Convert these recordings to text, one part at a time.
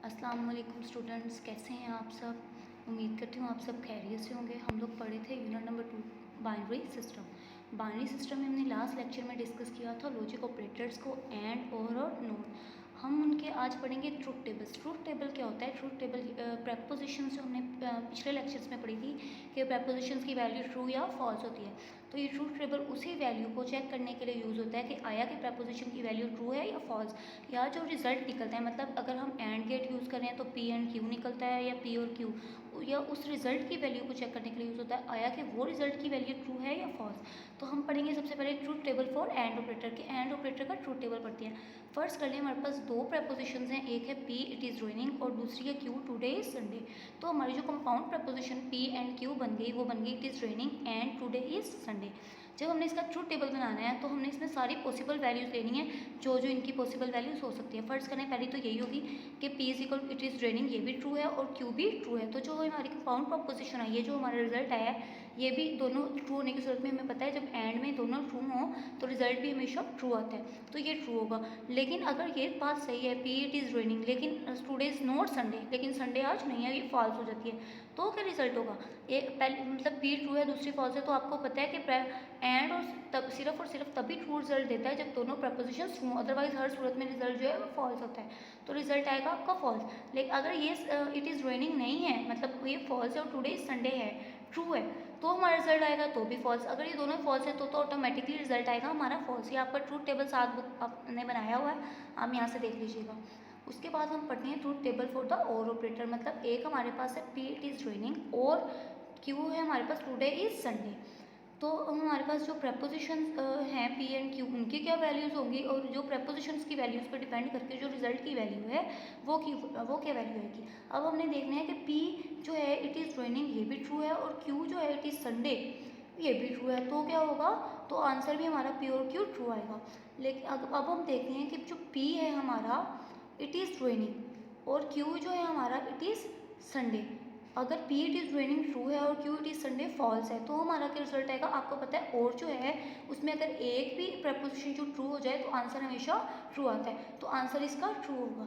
अस्सलाम वालेकुम स्टूडेंट्स, कैसे हैं आप सब। उम्मीद करती हूँ आप सब खैरियत से होंगे। हम लोग पढ़े थे unit number 2 binary system. Binary system में हमने लास्ट लेक्चर में डिस्कस किया था लॉजिक ऑपरेटर्स को एंड और नॉट। हम उनके आज पढ़ेंगे ट्रूथ टेबल्स। ट्रूथ टेबल क्या होता है? ट्रूथ टेबल प्रेपोजिशंस जो हमने पिछले लेक्चर्स में पढ़ी थी कि प्रेपोजिशंस की वैल्यू ट्रू या फॉल्स होती है। तो ये ट्रूथ टेबल उसी वैल्यू को चेक करने के लिए यूज़ होता है कि आया कि प्रेपोजिशन की वैल्यू ट्रू है या फॉल्स, या जो रिजल्ट निकलता है। मतलब अगर हम एंड गेट यूज़ करें तो पी एंड क्यू निकलता है, या पी और क्यू, या उस रिजल्ट की वैल्यू को चेक करने के लिए यूज़ होता है आया कि वो रिजल्ट की वैल्यू ट्रू है या फॉल्स। तो हम पढ़ेंगे सबसे पहले truth table for and operator के एंड ऑपरेटर का ट्रूथ टेबल पढ़ते हैं। फर्स्ट कर लें, हमारे पास दो प्रेपोजिशंस हैं, एक है पी इट इज़ रेनिंग और दूसरी है क्यू टुडे इज संडे। तो हमारी जो compound preposition P and Q बन गई वो बन गई it is raining and today is Sunday. जब हमने इसका ट्रूथ टेबल बनाना है तो हमने इसमें सारी पॉसिबल वैल्यूज़ लेनी है जो जो इनकी पॉसिबल वैल्यूज़ हो सकती है। फर्स्ट करें पहली तो यही होगी कि P is equal it is raining, ये भी ट्रू है और क्यू भी ट्रू है। तो जो हमारी कंपाउंड प्रोपोजिशन आई है, जो हमारा रिजल्ट आया है, ये भी दोनों ट्रू होने की सूरत में हमें पता है जब एंड में दोनों ट्रू हों तो रिजल्ट भी हमेशा ट्रू आता है, तो ये ट्रू होगा। लेकिन अगर ये बात सही है पी इट इज़ रेनिंग लेकिन टुडे इज़ नॉट संडे, लेकिन संडे आज नहीं है, ये फॉल्स हो जाती है, तो क्या रिजल्ट होगा? ये पहले मतलब पी ट्रू है दूसरी फॉल्स है, तो आपको पता है कि एंड और तब सिर्फ और सिर्फ तभी ट्रू रिजल्ट देता है जब दोनों प्रपोजिशन ट्रू, अदरवाइज हर सूरत में रिजल्ट जो है वो फॉल्स होता है, तो रिजल्ट आएगा आपका फॉल्स। लेकिन अगर ये इट इज़ रेनिंग नहीं है, मतलब ये फॉल्स है और टुडे इज संडे है, ट्रू है, तो हमारा रिजल्ट आएगा तो भी फॉल्स। अगर ये दोनों फॉल्स है तो ऑटोमेटिकली रिजल्ट आएगा हमारा फॉल्स। ये आपका ट्रूथ टेबल साथ बुक आपने बनाया हुआ है, आप यहाँ से देख लीजिएगा। उसके बाद हम पढ़ते हैं ट्रूथ टेबल फॉर द और ऑपरेटर। मतलब एक हमारे पास है पी इट इज़ रेनिंग और क्यू है हमारे पास टुडे इज़ संडे। तो हमारे पास जो प्रेपोजिशन हैं पी एंड क्यू, उनकी क्या वैल्यूज़ होंगी और जो प्रेपोजिशंस की वैल्यूज़ पर डिपेंड करके जो रिजल्ट की वैल्यू है वो क्या वैल्यू आएगी। अब हमने देखना है कि पी जो है इट इज़ रेनिंग ये भी ट्रू है और क्यू जो है इट इज़ संडे ये भी ट्रू है, तो क्या होगा? तो आंसर भी हमारा पी और क्यू ट्रू आएगा। लेकिन अब हम देखते हैं कि जो पी है हमारा इट इज़ रेनिंग और क्यू जो है हमारा इट इज़ संडे। अगर P it is raining true है और Q it is Sunday false है, तो हमारा क्या रिजल्ट आएगा? आपको पता है और जो है उसमें अगर एक भी प्रपोजिशन जो ट्रू हो जाए तो आंसर हमेशा ट्रू आता है, तो आंसर इसका ट्रू होगा।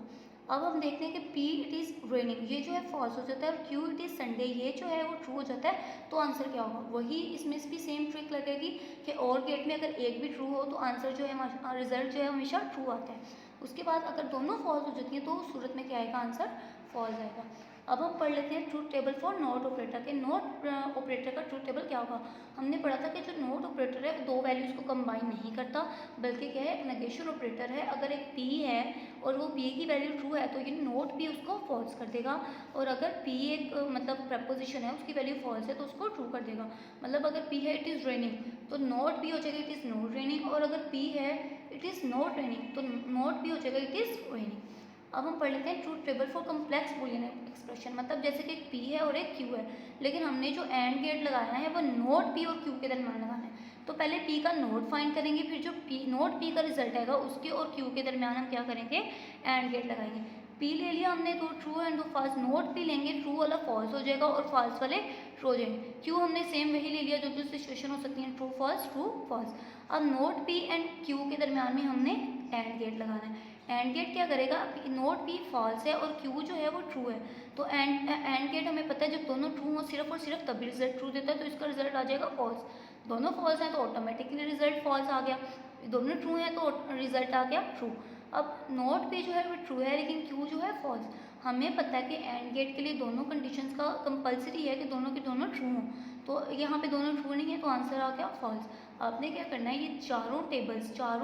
अब हम देखते हैं कि पी इट इज़ रेनिंग ये जो है फॉल्स हो जाता है और क्यू इट इज़ संडे ये जो है वो ट्रू हो जाता है, तो आंसर क्या होगा? वही इसमें भी सेम ट्रिक लगेगी कि और गेट में अगर एक भी ट्रू हो तो आंसर जो है रिजल्ट जो है हमेशा ट्रू आता है। उसके बाद अगर दोनों फॉल्स हो जाती हैं तो उस सूरत में क्या आएगा? आंसर फॉल्स आएगा। अब हम पढ़ लेते हैं truth table for not operator के। नॉट ऑपरेटर का ट्रूथ टेबल क्या होगा? हमने पढ़ा था कि जो नॉट ऑपरेटर है वो दो वैल्यूज़ को कंबाइन नहीं करता, बल्कि क्या है, नेगेशन ऑपरेटर है। अगर एक पी है और वो पी की वैल्यू ट्रू है तो ये नॉट पी उसको फॉल्स कर देगा, और अगर पी एक मतलब प्रपोजिशन है उसकी वैल्यू फॉल्स है तो उसको ट्रू कर देगा। मतलब अगर पी है इट इज़ रेनिंग तो नॉट पी हो जाएगा इट इज़ नॉट रेनिंग, और अगर पी है इट इज़ नॉट रेनिंग तो नॉट पी हो जाएगा इट इज़ रेनिंग। अब हम पढ़ लेते हैं truth table for complex Boolean expression. मतलब जैसे कि एक पी है और एक क्यू है, लेकिन हमने जो एंड गेट लगाना है वो नोट पी और क्यू के दरमियान लगाना है। तो पहले पी का नोट फाइंड करेंगे, फिर जो पी नोट पी का रिजल्ट आएगा उसके और क्यू के दरमियान हम क्या करेंगे? एंड गेट लगाएंगे। पी ले लिया हमने दो ट्रू एंड दो फॉल्स, नोट पी लेंगे ट्रू वाला फॉल्स हो जाएगा और फॉल्स वाले ट्रू हो जाएंगे। क्यू हमने सेम वही ले लिया जो जो सिचुएशन हो सकती है, ट्रू फॉल्स। अब नोट पी एंड क्यू के दरमियान में हमने एंड गेट लगाना है। एंड गेट क्या करेगा? नोट पी फॉल्स है और क्यू जो है वो ट्रू है, तो एंड गेट हमें पता है जब दोनों ट्रू हो सिर्फ और सिर्फ तभी रिजल्ट ट्रू देता है, तो इसका रिजल्ट आ जाएगा फॉल्स। दोनों फॉल्स हैं तो ऑटोमेटिकली रिजल्ट फॉल्स आ गया, दोनों ट्रू हैं तो रिजल्ट आ गया ट्रू। अब नोट पी जो है वो ट्रू है लेकिन क्यू जो है फॉल्स। हमें पता है कि एंड गेट के लिए दोनों कंडीशंस का कंपलसरी है कि दोनों के दोनों ट्रू हों, तो यहाँ पे दोनों ट्रू नहीं है तो आंसर आ गया फॉल्स। आपने क्या करना है, ये चारों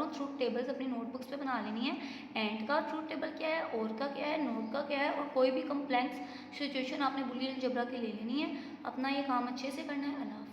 ट्रूथ टेबल्स अपनी नोटबुक्स पे बना लेनी है। एंड का ट्रूथ टेबल क्या है, और का क्या है, नोट का क्या है, और कोई भी कम्प्लेक्स सिचुएशन आपने बूलियन अलजेब्रा की ले लेनी है। अपना ये काम अच्छे से करना है। अल्लाह।